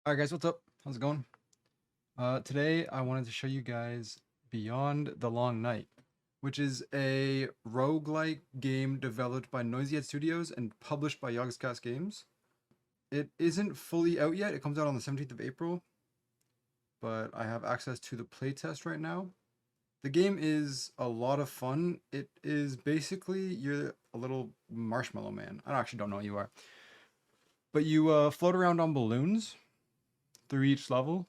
Alright guys, what's up? How's it going? Today I wanted to show you guys Beyond the Long Night, which is a roguelike game developed by Noisy Head Studios and published by Yogscast Games. It isn't fully out yet, it comes out on the 17th of April, but I have access to the playtest right now. The game is a lot of fun. It is basically, you're a little marshmallow man. I actually don't know what you are. But you float around on balloons through each level,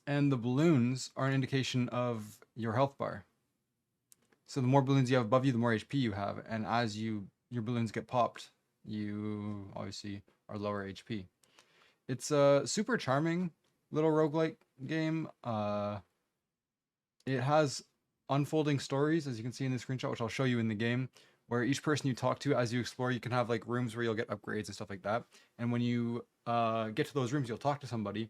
and the balloons are an indication of your health bar. So the more balloons you have above you, the more HP you have, and as your balloons get popped, you obviously are lower HP. It's a super charming little roguelike game. It has unfolding stories, as you can see in the screenshot, which I'll show you in the game, where each person you talk to as you explore, you can have like rooms where you'll get upgrades and stuff like that. And when you get to those rooms, you'll talk to somebody,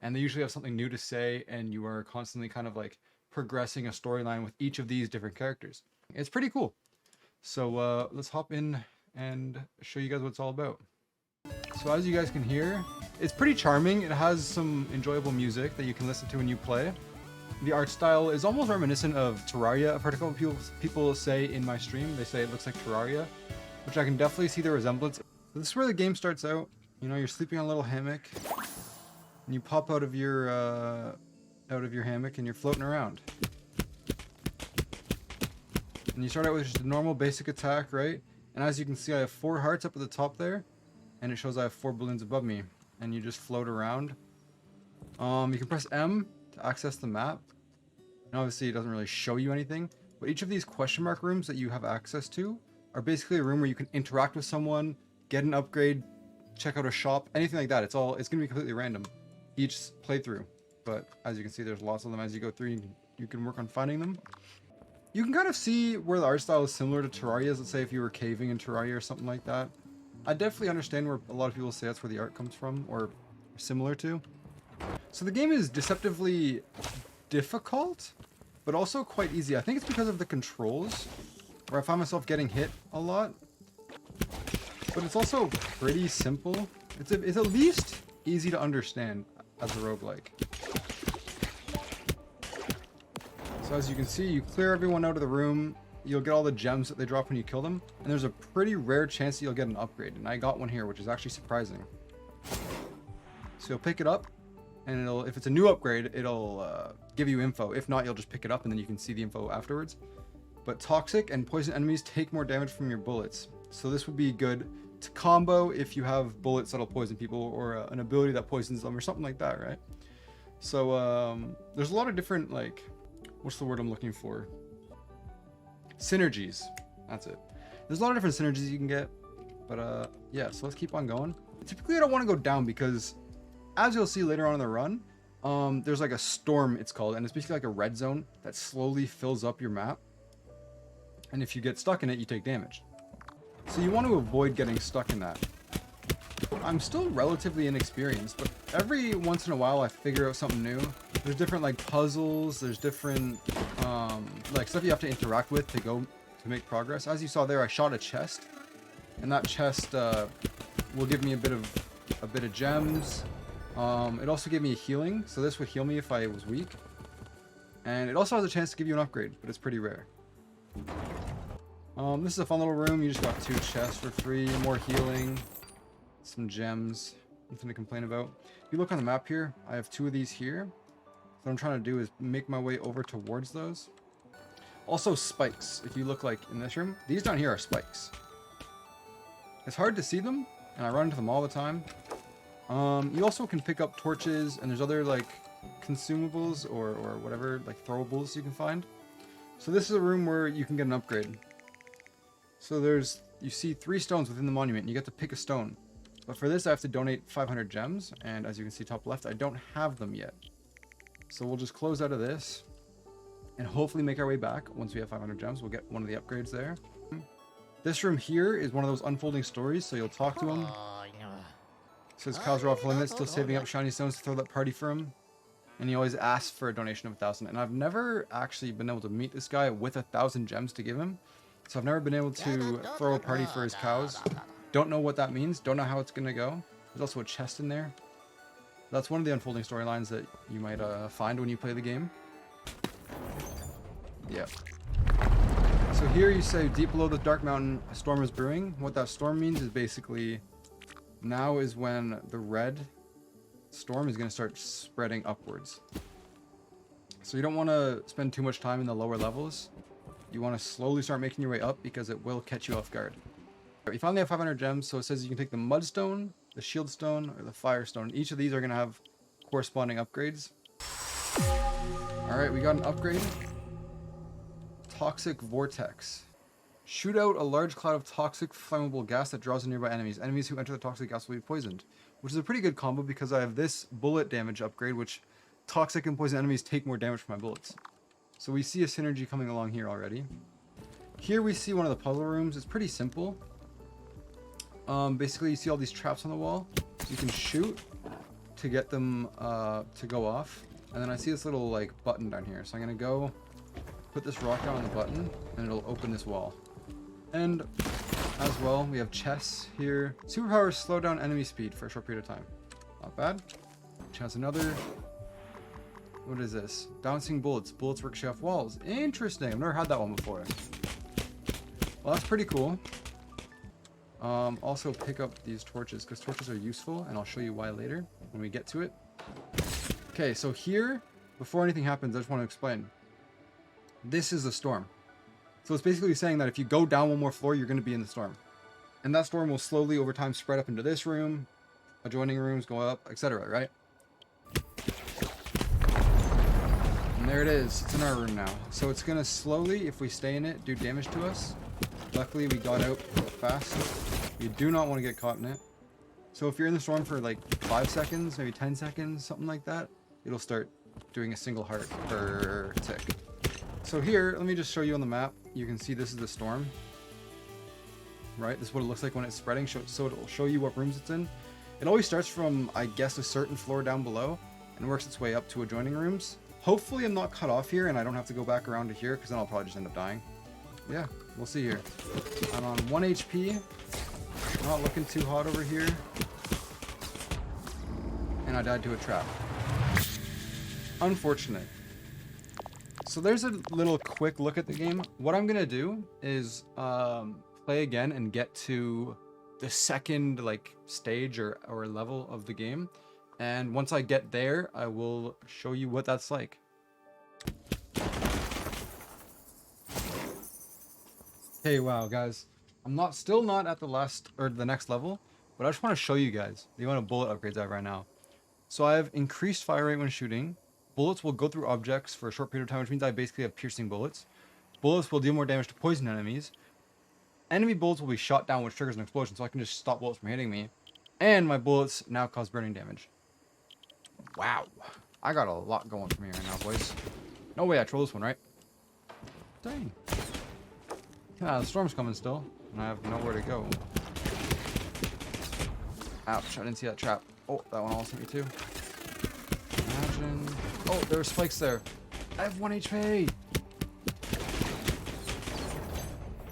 and they usually have something new to say, and you are constantly kind of like progressing a storyline with each of these different characters. It's pretty cool. So let's hop in and show you guys what it's all about. So as you guys can hear, it's pretty charming. It has some enjoyable music that you can listen to when you play. The art style is almost reminiscent of Terraria. I've heard a couple people say in my stream, they say it looks like Terraria, which I can definitely see the resemblance. So this is where the game starts out. You know, you're sleeping on a little hammock, and you pop out of your hammock and you're floating around. And you start out with just a normal basic attack, right? And as you can see, I have 4 hearts up at the top there, and it shows I have 4 balloons above me, and you just float around. You can press M to access the map. And obviously it doesn't really show you anything, but each of these question mark rooms that you have access to are basically a room where you can interact with someone, get an upgrade, check out a shop, anything like that. It's gonna be completely random each playthrough, but as you can see, there's lots of them. As you go through, you can work on finding them. You can kind of see where the art style is similar to Terraria's. Let's say if you were caving in Terraria or something like that. I definitely understand where a lot of people say that's where the art comes from, or similar to. So the game is deceptively difficult, but also quite easy. I think it's because of the controls, where I find myself getting hit a lot. But it's also pretty simple. It's at least easy to understand as a roguelike. So as you can see, you clear everyone out of the room. You'll get all the gems that they drop when you kill them, and there's a pretty rare chance that you'll get an upgrade, and I got one here, which is actually surprising. So you'll pick it up, and if it's a new upgrade, it'll give you info. If not, you'll just pick it up and then you can see the info afterwards. But toxic and poison enemies take more damage from your bullets, so this would be good to combo if you have bullets that'll poison people, or an ability that poisons them or something like that, right? So there's a lot of different, like, what's the word I'm looking for? Synergies. That's it. There's a lot of different synergies you can get, but yeah, so let's keep on going. Typically I don't want to go down because, as you'll see later on in the run, there's like a storm, it's called, and it's basically like a red zone that slowly fills up your map, and if you get stuck in it, you take damage. So you want to avoid getting stuck in that. I'm still relatively inexperienced, but every once in a while I figure out something new. There's different like puzzles, there's different like stuff you have to interact with to make progress. As you saw there, I shot a chest, and that chest will give me a bit of gems. It also gave me a healing, so this would heal me if I was weak. And it also has a chance to give you an upgrade, but it's pretty rare. This is a fun little room. You just got 2 chests for free, more healing, some gems, nothing to complain about. If you look on the map here, I have 2 of these here. So what I'm trying to do is make my way over towards those. Also spikes. If you look like in this room, these down here are spikes. It's hard to see them, and I run into them all the time. You also can pick up torches, and there's other like consumables or whatever, like throwables you can find. So this is a room where you can get an upgrade. So you see 3 stones within the monument, and you get to pick a stone. But for this I have to donate 500 gems, and as you can see top left, I don't have them yet. So we'll just close out of this and hopefully make our way back. Once we have 500 gems, we'll get one of the upgrades there. This room here is one of those unfolding stories, so you'll talk to him. Says cows are off limits, still saving up shiny stones to throw that party for him. And he always asks for a donation of 1,000. And I've never actually been able to meet this guy with 1,000 gems to give him. So I've never been able to throw a party for his cows. Don't know what that means. Don't know how it's going to go. There's also a chest in there. That's one of the unfolding storylines that you might find when you play the game. Yeah. So here you say, deep below the dark mountain, a storm is brewing. What that storm means is basically, now is when the red storm is going to start spreading upwards. So you don't want to spend too much time in the lower levels. You want to slowly start making your way up because it will catch you off guard. You finally have 500 gems, so it says you can take the mudstone, the shield stone, or the firestone. Each of these are going to have corresponding upgrades. Alright, we got an upgrade. Toxic Vortex. Shoot out a large cloud of toxic flammable gas that draws in nearby enemies. Enemies who enter the toxic gas will be poisoned. Which is a pretty good combo because I have this bullet damage upgrade, which toxic and poison enemies take more damage from my bullets. So we see a synergy coming along here already. Here we see one of the puzzle rooms. It's pretty simple. Basically, you see all these traps on the wall. You can shoot to get them to go off. And then I see this little like button down here. So I'm going to go put this rock down on the button and it'll open this wall. And as well, we have chests here. Superpowers slow down enemy speed for a short period of time. Not bad. Chance another. What is this? Bouncing bullets. Bullets ricochet off walls. Interesting. I've never had that one before. Well, that's pretty cool. Also pick up these torches because torches are useful and I'll show you why later when we get to it. Okay, so here, before anything happens, I just want to explain. This is the storm. So it's basically saying that if you go down one more floor, you're going to be in the storm. And that storm will slowly over time spread up into this room, adjoining rooms go up, etc., right? And there it is. It's in our room now. So it's going to slowly, if we stay in it, do damage to us. Luckily, we got out fast. You do not want to get caught in it. So if you're in the storm for like 5 seconds, maybe 10 seconds, something like that, it'll start doing a single heart per tick. So here, let me just show you on the map. You can see this is the storm. Right? This is what it looks like when it's spreading. So it'll show you what rooms it's in. It always starts from, I guess, a certain floor down below and works its way up to adjoining rooms. Hopefully I'm not cut off here and I don't have to go back around to here because then I'll probably just end up dying. Yeah, we'll see here. I'm on 1 HP. Not looking too hot over here. And I died to a trap. Unfortunate. So there's a little quick look at the game. What I'm gonna do is play again and get to the second like stage or level of the game. And once I get there, I will show you what that's like. Hey, wow, guys. I'm still not at the next level, but I just want to show you guys the amount of bullet upgrades I have right now. So I have increased fire rate when shooting. Bullets will go through objects for a short period of time, which means I basically have piercing bullets. Bullets will deal more damage to poison enemies. Enemy bullets will be shot down, which triggers an explosion, so I can just stop bullets from hitting me. And my bullets now cause burning damage. Wow. I got a lot going for me right now, boys. No way I troll this one, right? Dang. Ah, the storm's coming still, and I have nowhere to go. Ouch, I didn't see that trap. Oh, that one almost hit me too. Imagine... Oh, there were spikes there. I have 1 HP!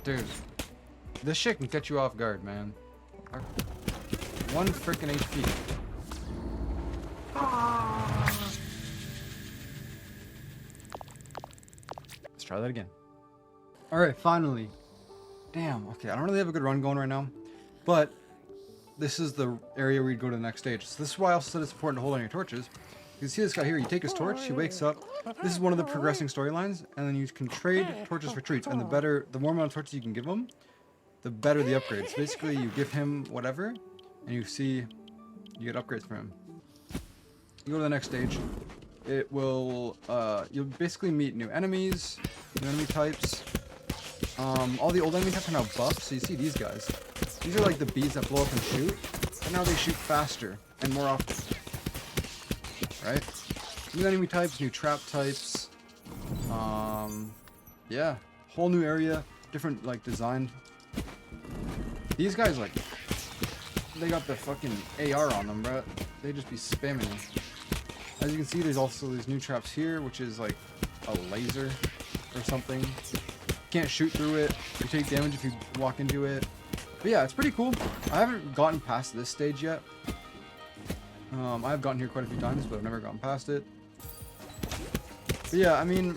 Dude. This shit can catch you off guard, man. 1 freaking HP. Let's try that again. Alright, finally. Damn, okay, I don't really have a good run going right now. But this is the area where you go to the next stage. So this is why I also said it's important to hold on your torches. You can see this guy here, you take his torch, he wakes up. This is one of the progressing storylines, and then you can trade torches for treats. And the more amount of torches you can give him, the better the upgrades. Basically, you give him whatever, and you see you get upgrades from him. You go to the next stage. It will, you'll basically meet new enemies, new enemy types. All the old enemy types are now buffed, so you see these guys. These are like the bees that blow up and shoot, and now they shoot faster and more often. Right? New enemy types, new trap types. Yeah, whole new area, different like design. These guys like, they got the fucking AR on them, bro. They just be spamming. As you can see, there's also these new traps here, which is like a laser or something. Can't shoot through it. You take damage if you walk into it. But yeah, it's pretty cool. I haven't gotten past this stage yet. I've gotten here quite a few times, but I've never gotten past it. But yeah, I mean,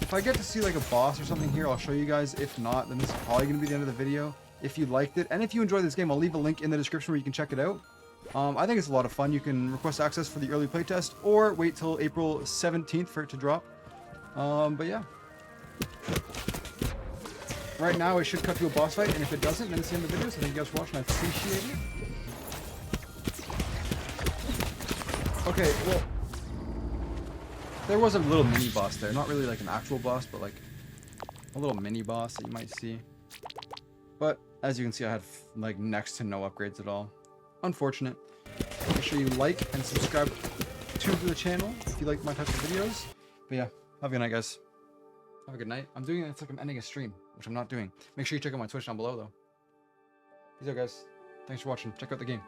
if I get to see like a boss or something here, I'll show you guys. If not, then this is probably going to be the end of the video. If you liked it, and if you enjoyed this game, I'll leave a link in the description where you can check it out. I think it's a lot of fun. You can request access for the early playtest, or wait till April 17th for it to drop. But yeah. Right now, it should cut to a boss fight, and if it doesn't, then it's the end of the video. So thank you guys for watching. I appreciate it. Okay, well, there was a little mini boss there. Not really like an actual boss, but like a little mini boss that you might see. But as you can see, I had like next to no upgrades at all. Unfortunate. Make sure you like and subscribe to the channel if you like my types of videos. But yeah, have a good night, guys. Have a good night. I'm doing it. It's like I'm ending a stream, which I'm not doing. Make sure you check out my Twitch down below, though. Peace out, guys. Thanks for watching. Check out the game.